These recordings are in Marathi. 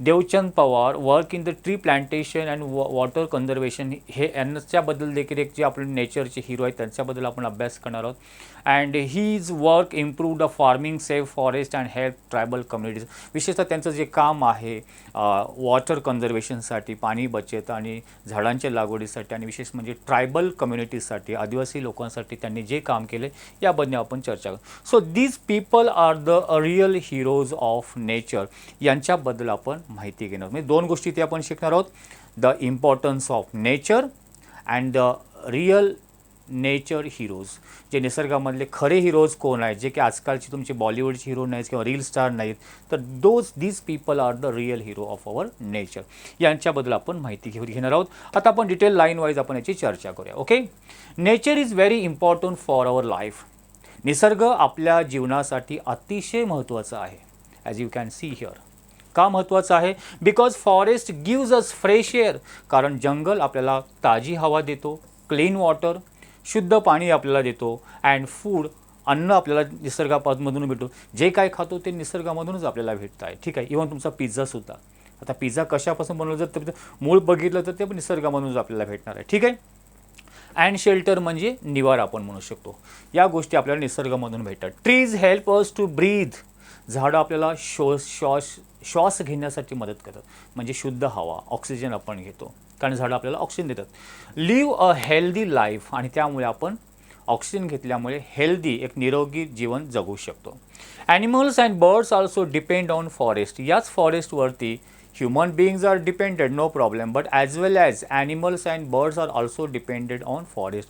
Devchand Pawar work in the tree plantation and water conservation, हे यांच्याबद्दल देखील एक जे आपले नेचरचे हिरो आहेत त्यांच्याबद्दल आपण अभ्यास करणार आहोत. And his work improve the farming, safe forest and help tribal communities. विशेषतः त्यांचं जे काम आहे वॉटर कन्झर्वेशनसाठी, पाणी बचत आणि झाडांच्या लागवडीसाठी, आणि विशेष म्हणजे ट्रायबल कम्युनिटीजसाठी, आदिवासी लोकांसाठी त्यांनी जे काम केले याबद्दल आपण चर्चा करू. So these people are the real heroes of nature, यांच्याबद्दल आपण माहिती घेणार. म्हणजे दोन गोष्टी ते आपण शिकणार आहोत, the importance of nature and the real nature heroes. जे निसर्गामधले खरे हिरोज कोण आहेत, जे की आजकालचे तुमचे बॉलिवूडचे हिरो नाहीत किंवा रील स्टार नाहीत, तर these people are the real hero of our nature. यांच्याबद्दल आपण माहिती घेणार आहोत. आता आपण डिटेल लाईन वाईज आपण याची चर्चा करूया. Okay. Nature is very important for our life. निसर्ग आपल्या जीवनासाठी अतिशय महत्त्वाचा आहे. As you can see here. का महत्त्वाचं आहे? Because forest gives us fresh air. कारण जंगल आपल्याला ताजी हवा देतो, क्लीन वॉटर, शुद्ध पाणी आपल्याला देतो, अँड फूड, अन्न आपल्याला निसर्गामधून भेटतो. जे काय खातो ते निसर्गामधूनच आपल्याला भेटतं आहे. ठीक आहे. इव्हन तुमचा पिझ्झासुद्धा. आता पिझ्झा कशापासून बनवलं तर मूळ बघितलं तर ते पण निसर्गामधूनच आपल्याला भेटणार आहे. ठीक आहे. अँड शेल्टर म्हणजे निवारा आपण म्हणू शकतो. या गोष्टी आपल्याला निसर्गामधून भेटतात. Trees help us to breathe. झाडं आपल्याला श्वास घेण्यासाठी मदत करतात, म्हणजे शुद्ध हवा, ऑक्सिजन आपण घेतो, कारण झाडं आपल्याला ऑक्सिजन देतात. लिव्ह अ हेल्दी लाईफ, आणि त्यामुळे आपण ऑक्सिजन घेतल्यामुळे हेल्दी, एक निरोगी जीवन जगू शकतो. Animals and birds also depend on forest. याच फॉरेस्टवरती human beings are depended, no problem, but as well as animals and birds are also depended on forest.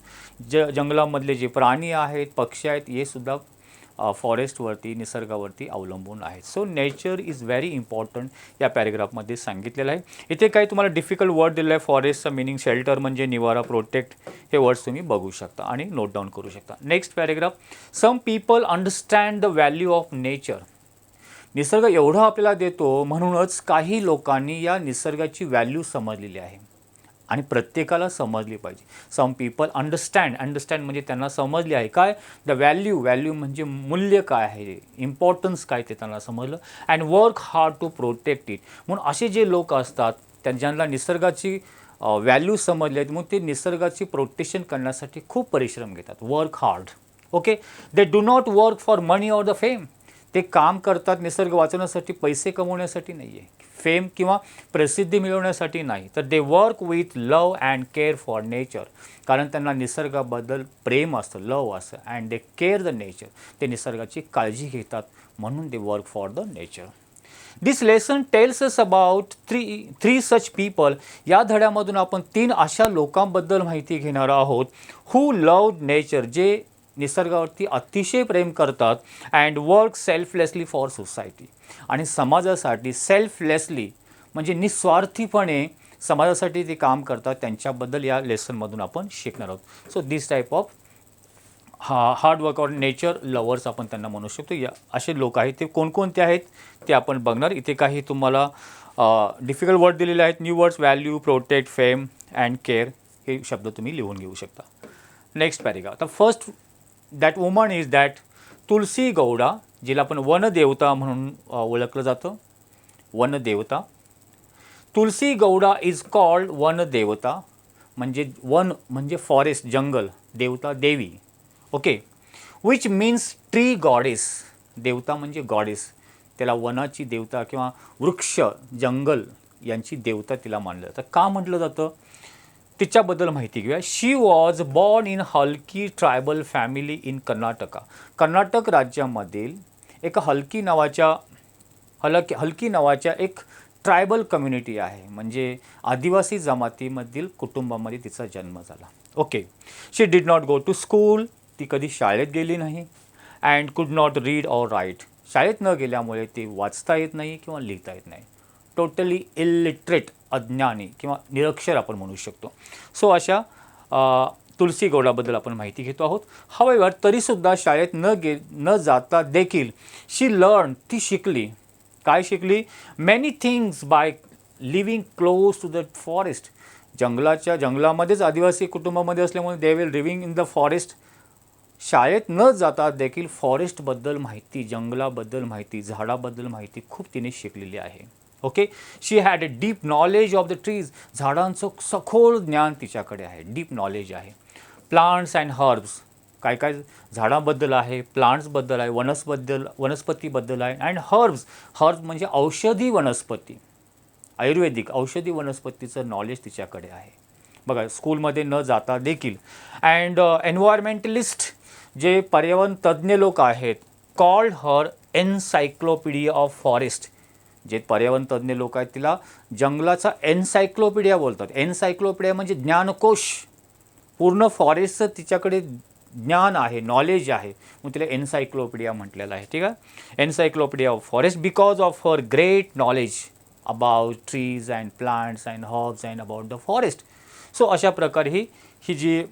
जंगलामधले जे प्राणी आहेत, पक्षी आहेत, हे सुद्धा फॉरेस्टवरती, निसर्गावरती अवलंबून आहेत. So nature is very important या पॅरेग्राफमध्ये सांगितलेलं आहे. इथे काही तुम्हाला डिफिकल्ट वर्ड दिलेलं आहे. फॉरेस्टचं मिनिंग शेल्टर म्हणजे निवारा, प्रोटेक्ट, हे वर्ड्स तुम्ही बघू शकता आणि नोट डाऊन करू शकता. Next paragraph. Some people understand the value of nature. निसर्ग एवढं आपल्याला देतो, म्हणूनच काही लोकांनी या निसर्गाची व्हॅल्यू समजलेली आहे आणि प्रत्येकाला समजली पाहिजे. सम पीपल अंडरस्टँड म्हणजे त्यांना समजले आहे. काय? द व्हॅल्यू म्हणजे मूल्य काय आहे, इम्पॉर्टन्स काय ते त्यांना समजलं. And work hard to protect it. म्हणून असे जे लोक असतात ज्यांना निसर्गाची व्हॅल्यू समजली आहे, मग ते निसर्गाची प्रोटेक्शन करण्यासाठी खूप परिश्रम घेतात. Work hard. Okay. They do not work for money or the fame. ते काम करतात निसर्ग वाचवण्यासाठी, पैसे कमवण्यासाठी नाही आहे, फेम किंवा प्रसिद्धी मिळवण्यासाठी नाही, तर they work with love and care for nature. कारण त्यांना निसर्गाबद्दल प्रेम असतं, लव असतं, and they care the nature. ते निसर्गाची काळजी घेतात, म्हणून they work for the nature. This lesson tells us about three such people. या धड्यामधून आपण 3 अशा लोकांबद्दल माहिती घेणार आहोत, हू लव्ड नेचर, जे निसर्गावरती अतिशय प्रेम करतात, and work selflessly for society, आणि समाजासाठी सेल्फलेसली म्हणजे निस्वार्थीपणे समाजासाठी ते काम करतात. त्यांच्याबद्दल या लेसनमधून आपण शिकणार आहोत. So this type of hard work or nature lovers आपण त्यांना म्हणू शकतो. या असे लोक आहेत. ते कोणकोणते आहेत ते आपण बघणार. इथे काही तुम्हाला डिफिकल्ट वर्ड दिलेले आहेत. New words, value, protect, fame and care, हे शब्द तुम्ही लिहून घेऊ शकता. Next paragraph. आता first that woman is that Tulsi Gowda, जिला आपण वनदेवता म्हणून ओळखलं जातं. वनदेवता. तुलसी गौडा इज कॉल्ड वनदेवता, म्हणजे वन म्हणजे फॉरेस्ट, जंगल, देवता देवी. Okay. Which means tree goddess. देवता म्हणजे गॉडेस, त्याला वनाची देवता किंवा वृक्ष, जंगल यांची देवता तिला मानलं जातं. का म्हटलं जातं तिच्याबद्दल माहिती घेऊया. शी वॉज बॉर्न इन हल्की tribal family in Karnataka. Karnataka राज्यामधील एक हल्की नावाच्या एक ट्रायबल कम्युनिटी आहे, म्हणजे आदिवासी जमातीमधील कुटुंबामध्ये तिचा जन्म झाला. Okay. She did not go to school. ती कधी शाळेत गेली नाही. अँड कुड नॉट रीड ऑर राईट. शाळेत न गेल्यामुळे ती वाचता येत नाही किंवा लिहिता येत नाही. टोटली इलिटरेट, अज्ञानी किंवा निरक्षर आपण म्हणू शकतो. सो अशा तुलसी गौडाबद्दल आपण माहिती घेतो आहोत. हावेवर तरीसुद्धा शाळेत न जाता देखील शी लर्न, ती शिकली. काय शिकली? Many things by living close to the forest. जंगलामध्येच आदिवासी कुटुंबामध्ये असल्यामुळे they will living in the forest. शाळेत न जाता देखील फॉरेस्टबद्दल माहिती, जंगलाबद्दल माहिती, झाडाबद्दल माहिती खूप तिने शिकलेली आहे. Okay. She had a deep knowledge of the trees. झाडांचं सखोल ज्ञान तिच्याकडे आहे, डीप नॉलेज आहे. प्लांट्स अँड हर्ब्स, काय काय झाडांबद्दल आहे, प्लांट्सबद्दल आहे, वनस्पतीबद्दल आहे. अँड हर्ब्स, हर्ब्स म्हणजे औषधी वनस्पती, आयुर्वेदिक औषधी वनस्पतीचं नॉलेज तिच्याकडे आहे. बघा, स्कूलमध्ये न जाता देखील. अँड एन्व्हायरमेंटलिस्ट, जे पर्यावरण तज्ज्ञ लोक आहेत, कॉल्ड हर एनसायक्लोपीडिया ऑफ फॉरेस्ट. जे पर्यावरण तज्ज्ञ लोक आहेत तिला जंगलाचा एनसायक्लोपीडिया बोलतात. एनसायक्लोपीडिया म्हणजे ज्ञानकोश, पूर्ण फॉरेस्टचं तिच्याकडे ज्ञान आहे, नॉलेज आहे, मग तिला एनसायक्लोपीडिया म्हटलेलं आहे. ठीक आहे, encyclopedia of forest because of her great knowledge about trees and plants and herbs and about the forest. So अशा प्रकारे ही जी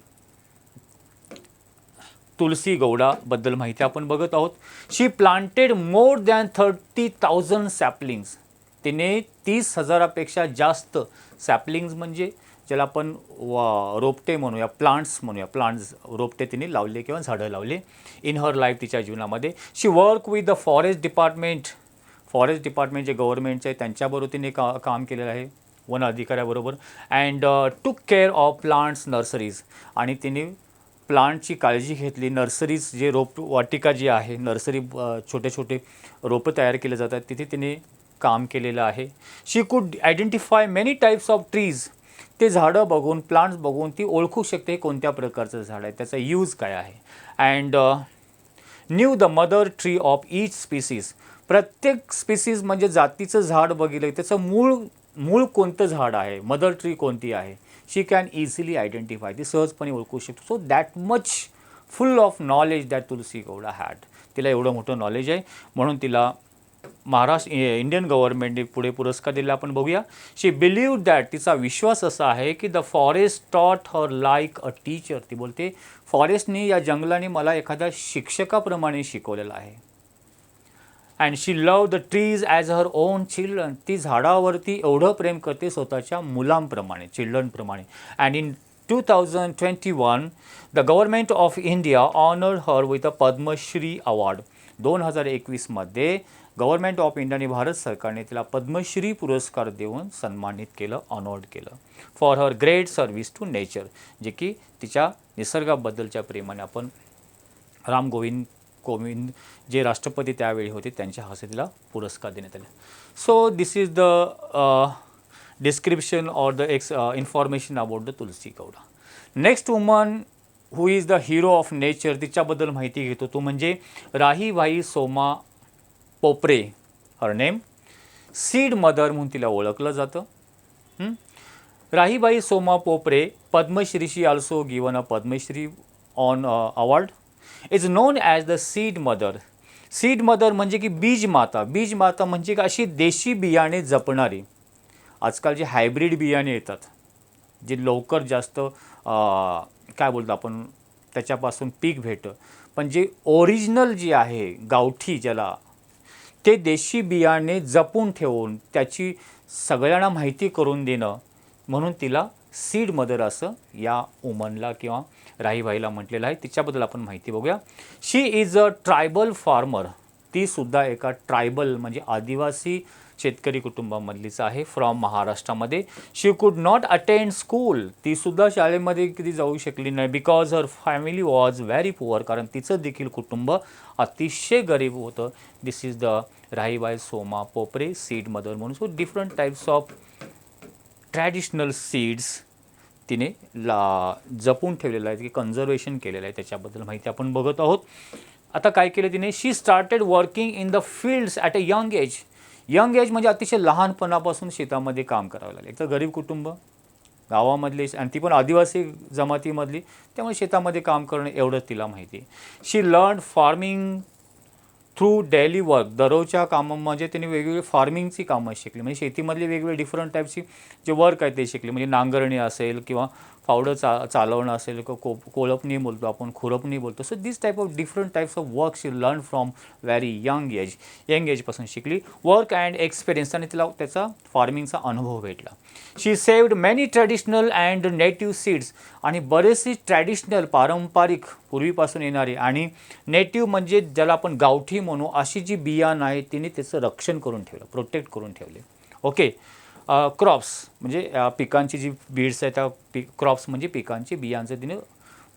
तुलसी गौडाबद्दल माहिती आपण बघत आहोत. शी प्लांटेड मोर दॅन 30,000 सॅपलिंग्स. तिने 30,000पेक्षा जास्त सॅपलिंग्स म्हणजे ज्याला आपण रोपटे म्हणूया, प्लांट्स म्हणूया, प्लांट्स रोपटे तिने लावले किंवा झाडं लावले इन हर लाईफ, तिच्या जीवनामध्ये. She work with the forest department. Forest department जे गव्हर्नमेंटचे आहे त्यांच्याबरोबर तिने काम केलेलं आहे, वन अधिकाऱ्याबरोबर. And took care of plants nurseries. आणि तिने प्लांटची काळजी घेतली. नर्सरीज, जे रोपवाटिका जी आहे, नर्सरी छोटे छोटे रोपं तयार केले जातात, तिथे तिने काम केलेलं आहे. शी कुड identify many types of trees. ते झाडं बघून, प्लांट्स बघून ती ओळखू शकते कोणत्या प्रकारचं झाड आहे, त्याचा यूज काय आहे. And new the mother tree of each species. प्रत्येक स्पीसीज म्हणजे जातीचं झाड बघितलं, त्याचं मूळ कोणतं झाड आहे, मदर ट्री कोणती आहे, शी कॅन इझिली आयडेंटिफाय. ती सहजपणे ओळखू शकतो. So that much full of knowledge that Tulsi Gowda had. तिला एवढं मोठं नॉलेज आहे, म्हणून तिला इंडियन गव्हर्नमेंटने पुढे पुरस्कार दिला. आपण बघूया. शी बिलीव्ड दॅट, तिचा विश्वास असा आहे की द फॉरेस्ट टॉट हर लाईक अ टीचर. ती बोलते फॉरेस्टने, या जंगलाने मला एखाद्या शिक्षकाप्रमाणे शिकवलेलं आहे. And she love the trees as her own children. ती झाडावरती एवढं प्रेम करते स्वतःच्या मुलांप्रमाणे, चिल्ड्रनप्रमाणे. And in 2021 the government of India honoured her with a Padmashri award. 2021मध्ये गव्हर्नमेंट ऑफ इंडियाने, भारत सरकारने तिला पद्मश्री पुरस्कार देऊन सन्मानित केलं, ऑनर्ड केलं for her great service to nature. जे की तिच्या निसर्गाबद्दलच्या प्रेमाने आपण रामगोविंद कोविंद, जे राष्ट्रपती त्यावेळी होते, त्यांच्या हस्ते तिला पुरस्कार देण्यात आले. So this is the description or the information about the Tulsi Gowda. Next woman who is the hero of nature, तिच्याबद्दल माहिती घेतो तो म्हणजे Rahibai Soma Popere. Her name seed mother म्हणून तिला ओळखलं जातं. Rahibai Soma Popere, Padmashri, she also given a Padmashri on award, is known as the seed mother. Seed mother म्हणजे की बीज माता. बीज माता म्हणजे की अशी देशी बियाणे जपणारी. आजकाल जे हायब्रिड बियाणे येतात, जे लवकर जास्त काय बोलतो आपण, त्याच्यापासून पीक भेटतं, पण जे ओरिजिनल जे आहे गावठी, ज्याला ते देशी बियाणे जपून ठेवून त्याची सगळ्यांना माहिती करून देणं, म्हणून तिला सीड मदर असं या वुमनला किंवा राहीबाईला म्हटलेलं आहे. तिच्याबद्दल आपण माहिती बघूया. शी इज अ ट्रायबल फार्मर. ती सुद्धा एका ट्रायबल म्हणजे आदिवासी शेतकरी कुटुंबामधलीच आहे, फ्रॉम महाराष्ट्रामध्ये. शी कुड नॉट अटेंड स्कूल. ती सुद्धा शाळेमध्ये कधी जाऊ शकली नाही, because her family was very poor. कारण तिचं देखील कुटुंब अतिशय गरीब होतं. This is the Rahibai Soma Popere, seed mother म्हणून. So different types of traditional seeds तिने जपून ठेवलेलं आहे, की कन्झर्वेशन केलेलं आहे, त्याच्याबद्दल माहिती आपण बघत आहोत. आता काय केलं तिने? She started working in the fields at a young age. Young age म्हणजे अतिशय लहानपणापासून शेतामध्ये काम करावं लागलं. एक तर गरीब कुटुंब, गावामधली, आणि ती पण आदिवासी जमातीमधली, त्यामुळे शेतामध्ये काम करणं एवढंच तिला माहिती. She learn farming through daily work. दररोजच्या कामामध्ये त्यांनी वेगवेगळी फार्मिंगची कामं शिकली, म्हणजे शेतीमधली वेगवेगळे डिफरंट टाईपची जे वर्क आहे ते शिकले. म्हणजे नांगरणी असेल किंवा फावडं चालवणं असेल, कोळपणी बोलतो आपण, खुरपणी बोलतो. So this type of different types of work she learn from very young age. Young एजपासून शिकली. वर्क अँड एक्सपिरियन्स, आणि तिला त्याचा फार्मिंगचा अनुभव भेटला. She saved many traditional and native seeds. आणि बरेचसे ट्रॅडिशनल, पारंपरिक, पूर्वीपासून येणारे, आणि नेटिव्ह म्हणजे ज्याला आपण गावठी म्हणू, अशी जी बियाणं आहे तिने त्याचं रक्षण करून ठेवलं, प्रोटेक्ट करून ठेवले. ओके. क्रॉप्स म्हणजे पिकांची जी बीड्स आहेत त्या क्रॉप्स म्हणजे पिकांची बियांचं तिने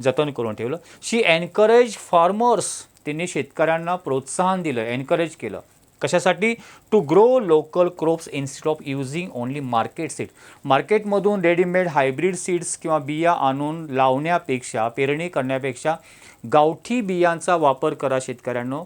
जतन करून ठेवलं. शी एनकरेज फार्मर्स, तिने शेतकऱ्यांना प्रोत्साहन दिलं, एनकरेज केलं. कशासाठी? To grow local crops instead of using only market seed. मार्केटमधून रेडीमेड हायब्रिड सीड्स किंवा बिया आणून लावण्यापेक्षा, पेरणी करण्यापेक्षा गावठी बियांचा वापर करा शेतकऱ्यांनो,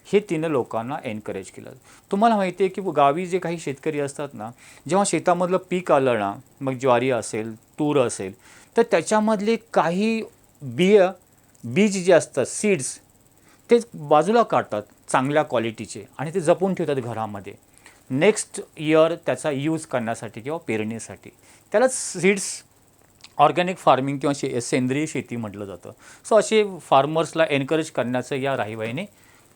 हे तिनं लोकांना एनकरेज केलं. तुम्हाला माहिती आहे की गावी जे काही शेतकरी असतात ना, जेव्हा शेतामधलं पीक आलं ना, मग ज्वारी असेल, तूर असेल, तर त्याच्यामधले काही बीज जे असतात सीड्स, ते बाजूला काढतात चांगल्या क्वालिटीचे आणि ते जपून ठेवतात घरामध्ये नेक्स्ट इयर त्याचा यूज करण्यासाठी किंवा पेरणीसाठी. त्याला सीड्स ऑर्गॅनिक फार्मिंग किंवा सेंद्रिय शेती म्हटलं जातं. सो असे फार्मर्सला एनकरेज करण्याचं या राहीबाईने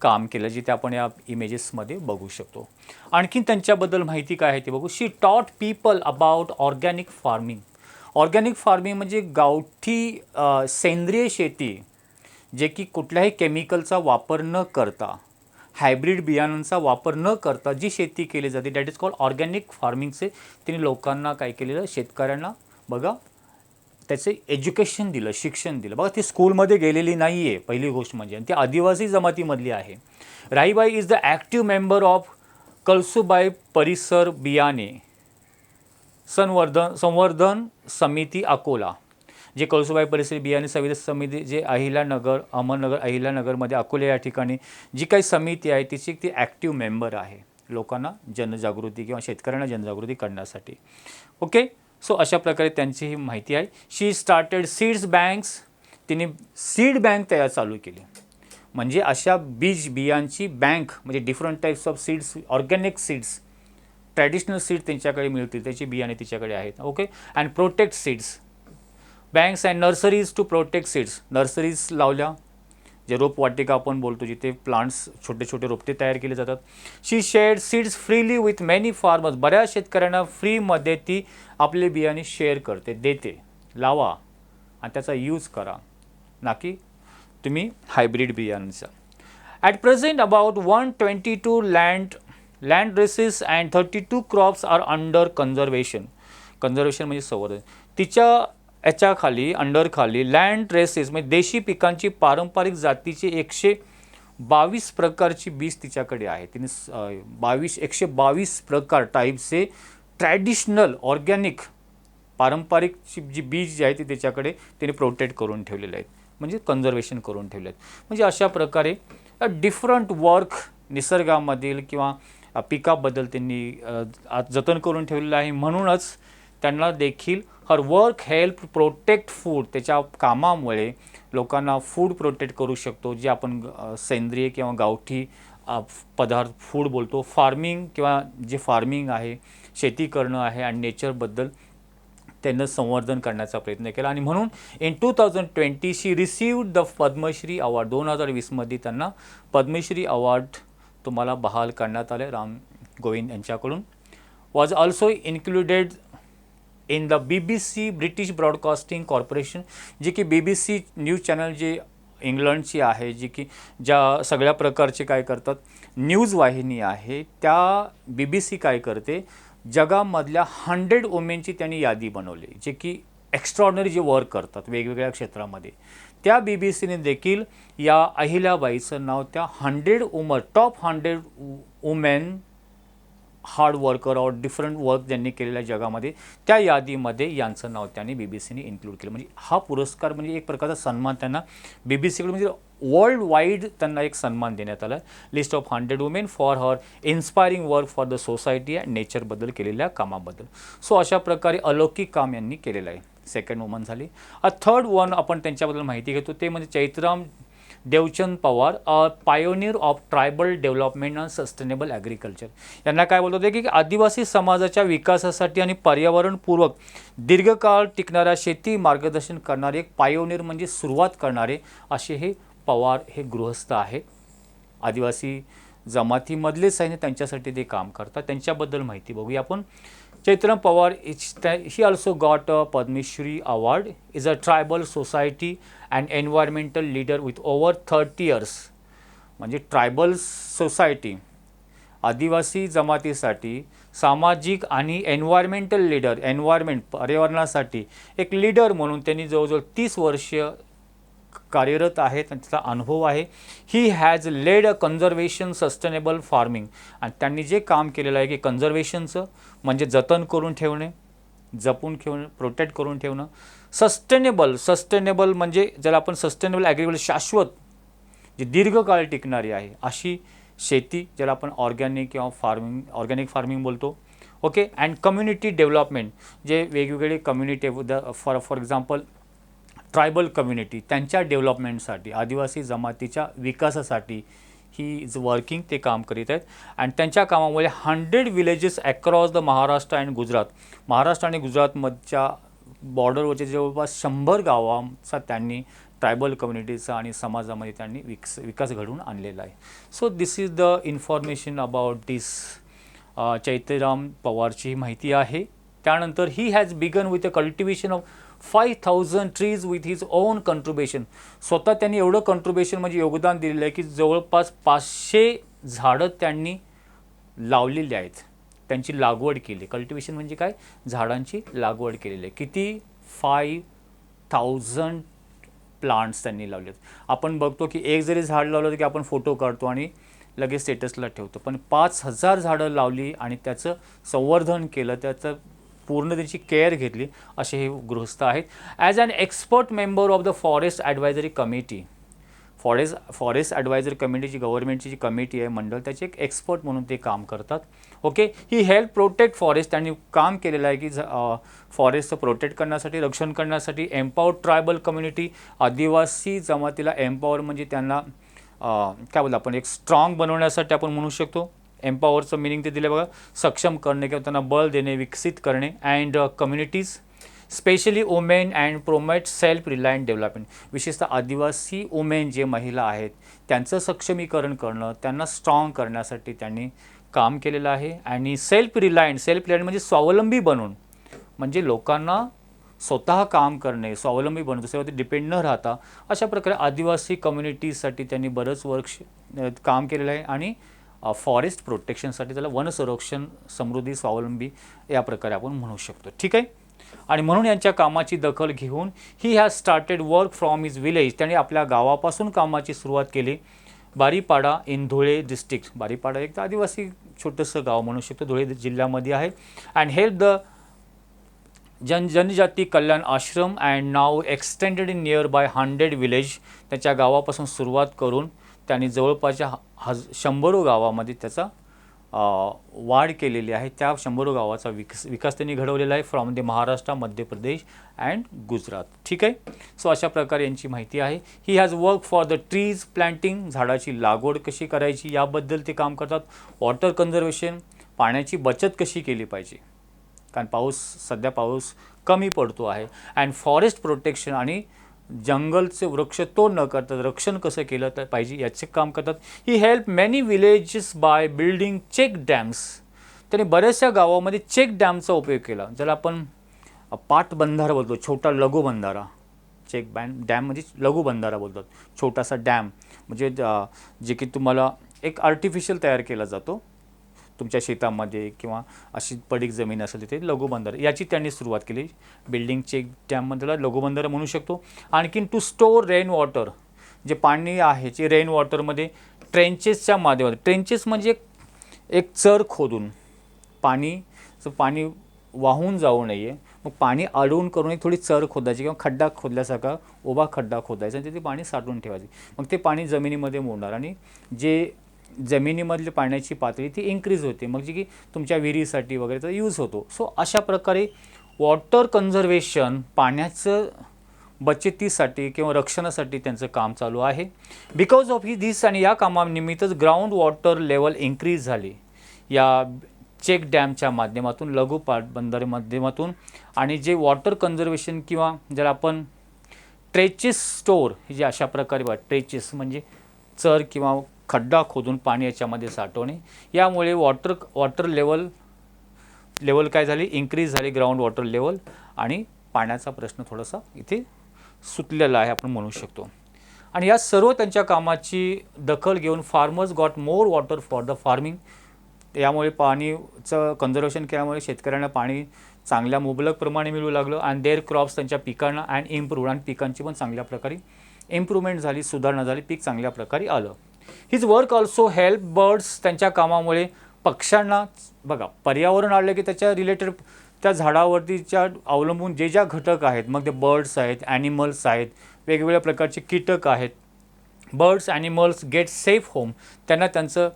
काम केलं, जिथे आपण या इमेजेसमध्ये बघू शकतो. आणखीन त्यांच्याबद्दल माहिती काय आहे ते बघू. शी टॉट people about organic farming. Organic farming म्हणजे गावठी सेंद्रिय शेती, जे की कुठल्याही केमिकलचा वापर न करता, हायब्रिड बियाणांचा वापर न करता जी शेती केली जाते, दॅट इज कॉल्ड ऑर्गॅनिक फार्मिंगचे तिने लोकांना काय केलेलं, शेतकऱ्यांना बघा त्याचे एज्युकेशन दिलं, शिक्षण दिलं. बघा ती स्कूलमध्ये गेलेली नाही आहे पहिली गोष्ट म्हणजे, आणि ती आदिवासी जमातीमधली आहे. Rahibai is the active member of Kalsubai परिसर बियाणे संवर्धन समिती अकोला. जे कळसुबाई परिसर बियाणे संवर्धन समिती जे अहिल्यानगर, अहमदनगर, अहिल्यानगरमध्ये अकोला या ठिकाणी जी काही समिती आहे तिची ती ॲक्टिव्ह मेंबर आहे, लोकांना जनजागृती किंवा शेतकऱ्यांना जनजागृती करण्यासाठी. ओके. सो अशा प्रकारे त्यांची ही माहिती आहे. She started seeds banks. तिने सीड बँक तयार चालू केली, म्हणजे अशा बियांची बँक, म्हणजे different types of seeds, organic seeds, traditional seed त्यांच्याकडे मिळतील, त्याची बियाणे तिच्याकडे आहेत. Okay. And protect seeds banks and nurseries to protect seeds. Nurseries लावल्या, जे रोपवाटिका आपण बोलतो, जिथे प्लांट्स छोटे छोटे रोपटे तयार केले जातात. She shared seeds freely with many farmers. बऱ्याच शेतकऱ्यांना फ्रीमध्ये ती आपले बियाणे शेअर करते, देते, लावा आणि त्याचा यूज करा, ना की तुम्ही हायब्रिड बियाणांचा. At present about 122 land races and 32 crops are under conservation. Conservation म्हणजे संवर्धन. तिच्या याच्याखाली, अंडरखाली लँड रेसेस म्हणजे देशी पिकांची पारंपरिक जातीचे 122 प्रकारची बीज तिच्याकडे आहे. तिने 122 प्रकार टाईपचे ट्रॅडिशनल ऑर्गॅनिक पारंपरिक जी बीज जी आहे ती त्याच्याकडे तिने प्रोटेक्ट करून ठेवलेले आहेत, म्हणजे कन्झर्वेशन करून ठेवले आहेत. म्हणजे अशा प्रकारे डिफरंट वर्क निसर्गामधील किंवा पिकाबद्दल त्यांनी जतन करून ठेवलेलं आहे. म्हणूनच त्यांना देखील her work help protect food. त्याच्या कामामुळे लोकांना फूड प्रोटेक्ट करू शकतो, जे आपण सेंद्रिय किंवा गावठी पदार्थ फूड बोलतो. फार्मिंग किंवा जे फार्मिंग आहे, शेती करणं आहे आणि नेचरबद्दल त्यांना संवर्धन करण्याचा प्रयत्न केला. आणि म्हणून in 2020 she received the Padmashri award. 2020मध्ये त्यांना पद्मश्री अवॉर्ड तुम्हाला बहाल करण्यात आले राम गोविंद यांच्याकडून. Was also included in the BBC British broadcasting corporation, जे की BBC न्यूज चॅनल जे इंग्लंडची आहे, जी की ज्या सगळ्या प्रकारचे काय करतात न्यूज वाहिनी आहे, त्या BBC काय करते, जगामधल्या 100 वुमेनची त्यांनी यादी बनवली, जे की एक्स्ट्रॉर्डनरी जे वर्क करतात वेगवेगळ्या क्षेत्रामध्ये. त्या BBCने देखील या अहिल्याबाईचं नाव त्या 100 टॉप 100 वुमेन हार्ड वर्कर और डिफरंट वर्क ज्यांनी केलेल्या जगामध्ये, त्या यादीमध्ये यांचं नाव त्यांनी BBCने इन्क्लूड केलं. म्हणजे हा पुरस्कार म्हणजे एक प्रकारचा सन्मान त्यांना BBCकडे, म्हणजे वर्ल्ड वाईड त्यांना एक सन्मान देण्यात आला. List of 100 women for her inspiring work for the society and नेचरबद्दल केलेल्या कामाबद्दल. सो अशा प्रकारे अलौकिक काम यांनी केलेलं आहे. सेकंड वुमन झाली. थर्ड वन आपण त्यांच्याबद्दल माहिती घेतो, ते म्हणजे Chaitram Devchand Pawar, a pioneer of tribal development and sustainable agriculture. यांना काय बोलतो की आदिवासी समाजाच्या विकासासाठी आणि पर्यावरणपूर्वक दीर्घकाळ टिकणाऱ्या शेती मार्गदर्शन करणारे एक पायोनियर, म्हणजे सुरुवात करणारे असे हे पवार हे गृहस्थ आहेत. आदिवासी जमातीमधलेच आहे, त्यांच्यासाठी ते काम करतात. त्यांच्याबद्दल माहिती बघूया आपण. चैत्रम Pawar he also got a Padma Shri award, is a tribal society and environmental leader with over 30 years. म्हणजे ट्रायबल सोसायटी, आदिवासी जमातीसाठी सामाजिक आणि एन्व्हायरमेंटल लीडर, एन्व्हायरमेंट पर्यावरणासाठी एक लीडर म्हणून त्यांनी जवळजवळ 30 वर्ष कार्यरत आहेत आणि त्याचा अनुभव आहे. He has led a conservation sustainable farming, आणि त्यांनी जे काम केलेलं आहे की कन्झर्वेशनचं म्हणजे जतन करून ठेवणे, जपून ठेवणं, प्रोटेक्ट करून ठेवणं. सस्टेनेबल म्हणजे ज्याला आपण सस्टेनेबल ॲग्रिकल्चर, शाश्वत जी दीर्घकाळ टिकणारी आहे अशी शेती, ज्याला आपण ऑर्गॅनिक किंवा ऑर्गॅनिक फार्मिंग बोलतो. ओके. अँड कम्युनिटी डेव्हलपमेंट, जे वेगवेगळे community for example tribal community, त्यांच्या डेव्हलपमेंटसाठी, आदिवासी जमातीच्या विकासासाठी ही इज वर्किंग, ते काम करीत आहेत. आणि त्यांच्या कामामुळे 100 villages across the Maharashtra and Gujarat, Maharashtra आणि गुजरातमधच्या बॉर्डरवरचे जवळपास 100 गावांचा त्यांनी ट्रायबल कम्युनिटीचा आणि समाजामध्ये त्यांनी विकास घडवून आणलेला आहे. So this is the information about this. Chaitram पवारची माहिती आहे. त्यानंतर he has begun with a cultivation of 5,000 trees with his own contribution. स्वतः त्यांनी एवढं कंट्रीब्युशन म्हणजे योगदान दिलेलं आहे की जवळपास 500 झाडं त्यांनी लावलेली आहेत, त्यांची लागवड केली. कल्टिवेशन म्हणजे काय, झाडांची लागवड केलेली आहे. किती, 5,000 प्लांट्स त्यांनी लावलेत. आपण बघतो की एक जरी झाड लावलं की आपण फोटो काढतो आणि लगेच स्टेटसला ठेवतो, पण 5,000 झाडं लावली आणि त्याचं संवर्धन केलं, त्याचं पूर्ण त्यांची केअर घेतली, असे हे गृहस्थ आहेत. As an expert member of the forest advisory committee, forest advisory committee जी गव्हर्नमेंटची जी कमिटी आहे, मंडळ, त्याचे एक एक्सपर्ट म्हणून ते काम करतात. Okay. He help protect forest, त्यांनी काम केलेलं आहे की फॉरेस्टचं प्रोटेक्ट करण्यासाठी, रक्षण करण्यासाठी. एम्पॉवर ट्रायबल कम्युनिटी, आदिवासी जमातीला एम्पॉवर म्हणजे त्यांना काय बोलतो आपण, एक स्ट्रॉंग बनवण्यासाठी आपण म्हणू शकतो. एम्पॉवरचं मिनिंग ते दिले बघा, सक्षम करणे किंवा त्यांना बळ देणे, विकसित करणे. And communities specially women and promote self reliant development, विशेषतः आदिवासी वुमेन जे महिला आहेत त्यांचं सक्षमीकरण करणं, त्यांना स्ट्रॉंग करण्यासाठी त्यांनी काम केलेलं आहे. आणि सेल्फ रिलायंट म्हणजे स्वावलंबी बनून, म्हणजे लोकांना स्वतः काम करणे, स्वावलंबी बनवून दुसऱ्यावरती डिपेंड न राहता, अशा प्रकारे आदिवासी कम्युनिटीजसाठी त्यांनी बरंच वर्ष काम केलेलं आहे. आणि फॉरेस्ट प्रोटेक्शनसाठी त्याला वन संरक्षण, समृद्धी, स्वावलंबी या प्रकारे आपण म्हणू शकतो. ठीक आहे. आणि म्हणून यांच्या कामाची दखल घेऊन he has started work from his village, त्यांनी आपल्या गावापासून कामाची सुरुवात केली. बारीपाडा इन धुळे डिस्ट्रिक्ट, बारीपाडा एक आदिवासी छोटंसं गाव म्हणू शकतो, धुळे जिल्ह्यामध्ये आहे. And help the Janjati Kalyan Ashram and now extended in nearby 100 village, त्याच्या गावापासून सुरुवात करून त्यांनी जवळपासच्या 100 गावामध्ये त्याचा वाढ केलेली आहे. त्या 100 गावाचा विकास त्यांनी घडवलेला आहे from the Maharashtra, Madhya Pradesh and Gujarat. ठीक आहे. सो अशा प्रकारे यांची माहिती आहे. He has work for the trees planting, झाडाची लागवड कशी करायची याबद्दल ते काम करतात. वॉटर कन्झर्वेशन, पाण्याची बचत कशी केली पाहिजे, कारण सध्या पाऊस कमी पडतो आहे. अँड फॉरेस्ट प्रोटेक्शन, आणि जंगलचे वृक्ष तोड न करता रक्षण कसं केलं तर पाहिजे याचे काम करतात. He help many villages by building check dams, त्यांनी बऱ्याचशा गावामध्ये चेक डॅमचा उपयोग केला, ज्याला आपण पाटबंधारा बोलतो, छोटा लघु बंधारा. चेक डॅम म्हणजे लघु बंधारा बोलतात, छोटासा डॅम म्हणजे जे की तुम्हाला एक आर्टिफिशियल तयार केला जातो तुमच्या शेतामध्ये किंवा अशी पडीक जमीन असेल तिथे लघु बंधारा, याची त्यांनी सुरुवात केली. बिल्डिंग चेक डॅममधला लघु बंधारा म्हणू शकतो. आणखीन टू स्टोअर रेन वॉटर, जे पाणी आहे जे रेन वॉटरमध्ये ट्रेंचेसच्या माध्यमातून, ट्रेंचेस म्हणजे एक चर खोदून पाणी वाहून जाऊ नये, मग पाणी अडवून करून एक थोडी चर खोदायची किंवा खड्डा खोदल्यासारखा उभा खड्डा खोदायचा आणि तिथे पाणी साठवून ठेवायचे. मग ते पाणी जमिनीमध्ये मोडणार आणि जे जमिनीमधली पाण्याची पातळी ती इन्क्रीज होते, मग जी की तुमच्या विहिरीसाठी वगैरेचा यूज होतो. सो अशा प्रकारे वॉटर कन्झर्वेशन, पाण्याचं बचतीसाठी किंवा रक्षणासाठी त्यांचं काम चालू आहे. बिकॉज ऑफ दिस, आणि या कामानिमित्तच ग्राउंड वॉटर लेवल इन्क्रीज झाली या चेक डॅमच्या माध्यमातून, लघु पाटबंधारे माध्यमातून. आणि जे वॉटर कन्झर्वेशन किंवा ज्याला आपण ट्रेचेस स्टोअर, हे जे अशा प्रकारे ट्रेचेस म्हणजे चर किंवा खड्डा खोदून पाणी याच्यामध्ये साठवणे, यामुळे वॉटर लेवल काय झाली, इन्क्रीज झाली, ग्राउंड वॉटर लेवल, आणि पाण्याचा प्रश्न थोडासा इथे सुटलेला आहे आपण म्हणू शकतो. आणि या सर्व त्यांच्या कामाची दखल घेऊन farmers got more water for the farming, यामुळे पाणीचं कन्झर्वेशन केल्यामुळे शेतकऱ्यांना पाणी चांगल्या मुबलक प्रमाणे मिळू लागलं आणि देअर क्रॉप्स त्यांच्या पिकांना अँड इम्प्रूव्ह आणि पिकांची पण चांगल्या प्रकारे इम्प्रूव्हमेंट झाली, सुधारणा झाली, पीक चांगल्या प्रकारे आलं. His work also help birds, त्यांच्या कामामुळे पक्ष्यांना बघा पर्यावरण आलं की त्याच्या रिलेटेड त्या झाडावरतीच्या अवलंबून जे ज्या घटक आहेत, मग ते बर्ड्स आहेत, ॲनिमल्स आहेत, वेगवेगळ्या प्रकारचे कीटक आहेत. Birds animals get safe home, त्यांना त्यांचं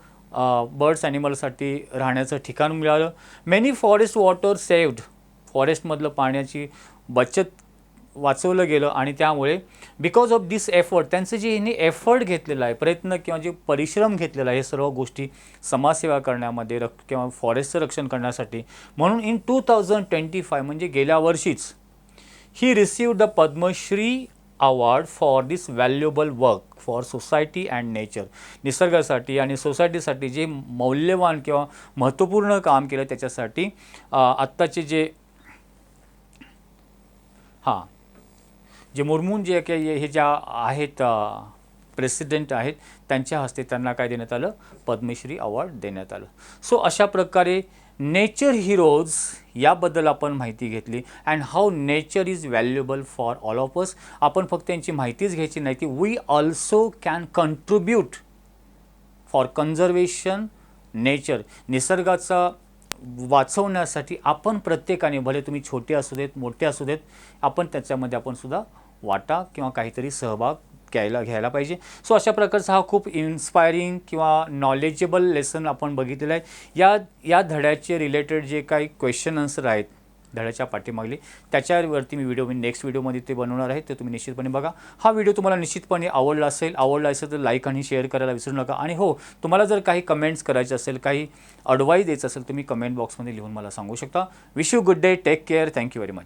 बर्ड्स ॲनिमल्ससाठी राहण्याचं ठिकाण मिळालं. मेनी फॉरेस्ट वॉटर सेव्ड, फॉरेस्टमधलं पाण्याची बचत वाचवलं गेलं आणि त्यामुळे बिकॉज ऑफ दिस एफर्ट, त्यांचं जे ह्यांनी एफर्ट घेतलेला आहे, प्रयत्न किंवा जे परिश्रम घेतलेला आहे, हे सर्व गोष्टी समाजसेवा करण्यामध्ये किंवा फॉरेस्टचं रक्षण करण्यासाठी, म्हणून इन 2025 म्हणजे गेल्या वर्षीच he received the Padmashri award for this valuable work for society and nature. निसर्गासाठी आणि सोसायटीसाठी जे मौल्यवान किंवा महत्त्वपूर्ण काम केलं त्याच्यासाठी आत्ताचे जे जे मुर्मून जे काही हे ज्या आहेत प्रेसिडेंट आहेत, त्यांच्या हस्ते त्यांना काय देण्यात आलं, पद्मश्री अवॉर्ड देण्यात आलं. सो अशा प्रकारे नेचर हिरोज याबद्दल आपण माहिती घेतली and how nature is valuable for all of us. आपण फक्त यांची माहितीच घ्यायची नाही की we also can contribute for conservation nature, निसर्गाचा वाचवण्यासाठी आपण प्रत्येकाने, भले तुम्ही छोटे असू देत मोठे असू देत, आपण त्याच्यामध्ये आपण सुद्धा वाटा किंवा काहीतरी सहभाग घ्यायला पाहिजे. सो अशा प्रकारचा हा खूप इन्स्पायरिंग किंवा नॉलेजेबल लेसन आपण बघितलेला आहे. या धड्याचे रिलेटेड जे काही क्वेश्चन आन्सर आहेत धड्याच्या पाठीमागली, त्याच्यावरती मी नेक्स्ट व्हिडिओमध्ये ते बनवणार आहे, ते तुम्ही निश्चितपणे बघा. हा व्हिडिओ तुम्हाला निश्चितपणे आवडला असेल तर लाईक आणि शेअर करायला विसरू नका. आणि हो, तुम्हाला जर काही कमेंट्स करायचे असेल, काही ॲडवाईस द्यायचं असेल, तुम्ही कमेंट बॉक्समध्ये लिहून मला सांगू शकता. Wish you good day, take care, thank you very much.